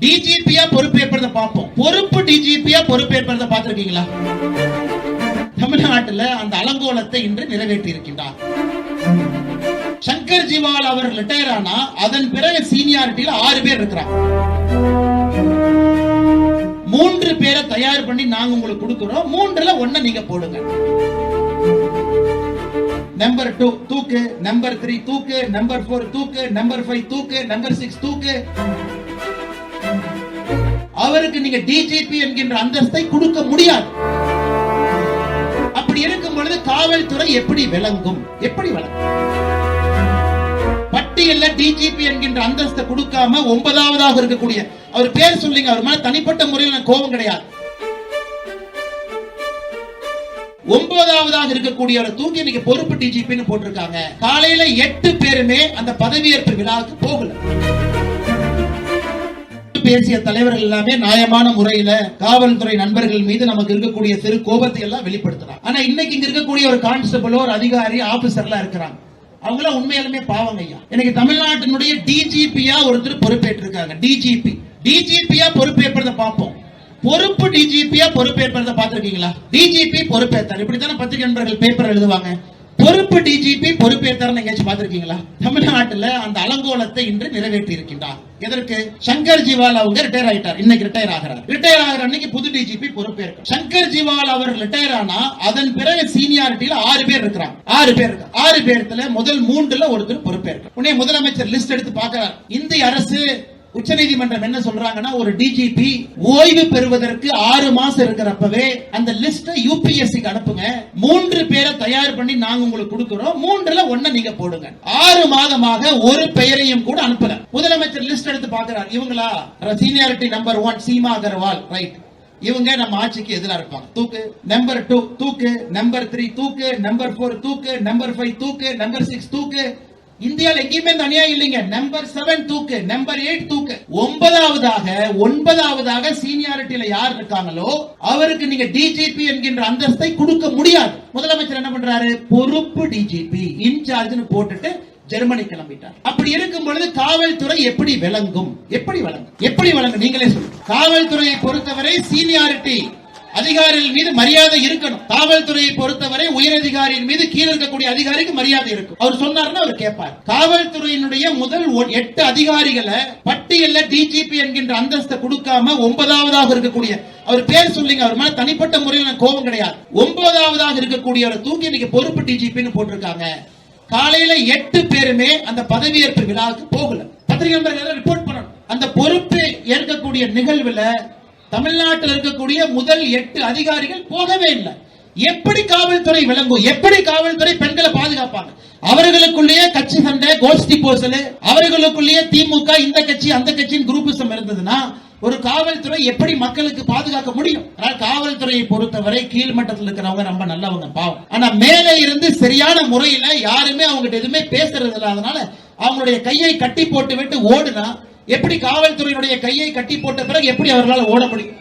டிஜிபியா பொறுப்பேற்பதை பார்ப்போம். பொறுப்பு டிஜிபியா பொறுப்பேற்பதை பார்த்திருக்கீங்களா? தமிழ்நாட்டில் அந்த அலங்கோலத்தை இன்று நிறைவேற்றி இருக்கின்றார். சங்கர் ஜிவால் அவர் ரிட்டையர் ஆனா அதன் பிறகு சீனியாரிட்டியில 6 பேர் இருக்கிறாங்க. 3 பேரை தயார் பண்ணி நாங்க உங்களுக்கு கொடுக்கிறோம். 3ல 1 நீங்க போடுங்க. நம்பர் 2 தூக்கு, நம்பர் 3 தூக்கு, நம்பர் 4 தூக்கு, நம்பர் 5 தூக்கு, நம்பர் 6 தூக்கு. அவருக்கு நீங்க டிஜிபி என்கின்ற அந்தஸ்தை கொடுக்க முடியாது. அப்படி இருக்கும் பொழுது காவல்துறை எப்படி விளங்கும்? எப்படி விளங்கும்? பட்டியல்ல டிஜிபி என்கின்ற அந்தஸ்தை கொடுக்காம 9வதாக இருக்கக்கூடிய அவர் பேர் சொல்லுங்க. அவர் மேல தனிப்பட்ட முறையில் கோபம் கிடையாது. 9வதாக இருக்கக்கூடியவரை தூக்கி இன்னைக்கு பொறுப்பு டிஜிபின்னு போட்டிருக்காங்க. காலையில 8 பேருமே அந்த பதவியேற்பு விழாவுக்கு போகல. பேசிய தலைவர்கள் எல்லாமே நியாயமான முறையில காவல்துறை நண்பர்கள் மீது நமக்கு இருக்கக்கூடிய சிறு கோபத்தை எல்லாம் வெளிப்படுத்துறாங்க. ஆனா இன்னைக்கு இங்க இருக்கக்கூடிய ஒரு கான்ஸ்டபிள், ஒரு அதிகாரி, ஆபீசர்லாம் இருக்கிறாங்க. அவங்கள உண்மையாலுமே பாவங்க ஐயா. எனக்கு தமிழ்நாட்டினுடைய டிஜிபியா ஒருத்தர் பொறுப்பேற்றிருக்காங்க. டிஜிபியா பொறுப்பேற்பதை பார்ப்போம். பொறுப்பு டிஜிபியா பொறுப்பேற்பதை பார்த்திருக்கீங்களா? டிஜிபி பொறுப்பேற்றார். இப்படித்தானே பத்திரிகை நண்பர்கள் பேப்பர் எழுதுவாங்க. பொறுப்பு டிஜிபி பொறுப்பேற்றார் எங்கேயாச்சும் பார்த்திருக்கீங்களா? தமிழ்நாட்டில் அந்த அலங்கோலத்தை இன்று நிறைவேற்றி இருக்கின்றார். எதற்கு? சங்கர் ஜிவால் அவங்க ரிட்டையர் ஆயிட்டார். இன்னைக்கு ரிட்டையர் ஆகிறார். ரிட்டையர் ஆகிற அன்னைக்கு புது டிஜிபி பொறுப்பேற்க. சங்கர் ஜிவால் அவர் ரிட்டையர் ஆனா அதன் பிறகு சீனியாரிட்டியில 6 பேர் இருக்கிறாங்க. 6 பேர்ல முதல் 3ல ஒருத்தர் பொறுப்பேற்க. உடனே முதலமைச்சர் லிஸ்ட் எடுத்து பார்க்கிறார். இந்திய அரசு உச்சநீதிமன்றம் என்ன சொல்றாங்கன்னா, ஒரு டிஜிபி ஓய்வு பெறுவதற்கு 6 மாசம் இருக்கிறப்பவே அந்த லிஸ்ட் யூபிஎஸ்சிக்கு அனுப்புங்க. 3 பேரை தயார் பண்ணி நாங்க உங்களுக்கு கொடுக்கிறோம். 3ல 1 நீங்க போடுங்க. 6 மாதமாக ஒரு பெயரையும் கூட அனுப்பல. முதலமைச்சர் லிஸ்ட் எடுத்து பார்க்கிறார். இவங்களா? Seniority number 1 Seema Agarwal, right. இவங்க நம்ம ஆட்சிக்கு எதிராக இருப்பாங்க. தூக்கு. நம்பர் 2 தூக்கு, நம்பர் 3 தூக்கு, நம்பர் 4 தூக்கு, நம்பர் 5 தூக்கு, நம்பர் 6 தூக்கு. இந்தியாவில் எங்கேயுமே அநியாயம் இல்லைங்க. நம்பர் 7 தூக்கு, நம்பர் 8 தூக்கு. 9வதாக சீனியாரிட்டியில யார் இருக்காங்களோ அவருக்கு நீங்க டிஜிபி என்கின்ற அந்தஸ்தை கொடுக்க முடியாது. முதலமைச்சர் என்ன பண்றாரு? பொறுப்பு டிஜிபி இன்சார்ஜ்னு போட்டுட்டு ஜெர்மனி கிளம்பிட்டார். அப்படி இருக்கும் பொழுது காவல்துறை எப்படி விளங்கும்? எப்படி விளங்கும்? நீங்களே சொல்லுங்க. காவல்துறையை பொறுத்தவரை சீனியாரிட்டி அதிகாரிகள் மீது மரியாதை இருக்கணும். காவல்துறையை பொறுத்தவரை உயரதிகாரியின் மீது கீழே இருக்கக்கூடிய அதிகாரிக்கு மரியாதை இருக்கும். அவர் சொன்னார்னா அவர் கேட்பார். காவல்துறையினுடைய முதல் 8 அதிகாரிகளை பட்டியல்ல டிஜிபி என்கின்ற அந்தஸ்தை கொடுக்காம 9வதாக இருக்கக்கூடிய அவர் பேர் சொல்லுங்க. அவர் மேல தனிப்பட்ட முறையில் கோபம் கிடையாது. 9வதாக இருக்கக்கூடியவரை தூக்கி இன்னைக்கு பொறுப்பு டிஜிபின்னு போட்டிருக்காங்க. காலையில 8 பேருமே அந்த பதவியேற்பு விழாவுக்கு போகல. பத்திரிகை நண்பர்கள் ரிப்போர்ட் பண்ணணும். அந்த பொறுப்பு ஏற்கக்கூடிய நிகழ்வுல தமிழ்நாட்டில் இருக்கக்கூடிய முதல் 8 அதிகாரிகள் போகவே இல்லை. எப்படி காவல்துறை விளங்கும்? எப்படி காவல்துறை பெண்களை பாதுகாப்பாங்க? அவர்களுக்குள்ளேயே கட்சி சண்டை, கோஷ்டி போசல், அவர்களுக்குள்ளேயே திமுக இந்த கட்சி அந்த கட்சியின் குரூப்பிசம் இருந்ததுன்னா ஒரு காவல்துறை எப்படி மக்களுக்கு பாதுகாக்க முடியும்? காவல்துறையை பொறுத்தவரை கீழ்மட்டத்தில் இருக்கிறவங்க ரொம்ப நல்லவங்க, பாவம். ஆனா மேலே இருந்து சரியான முறையில யாருமே அவங்ககிட்ட எதுவுமே பேசுறது இல்லை. அதனால அவங்களுடைய கையை கட்டி போட்டு விட்டு ஓடுனா எப்படி காவல்துறையினுடைய கையை கட்டி போட்ட பிறகு எப்படி அவர்களால் ஓட முடியும்?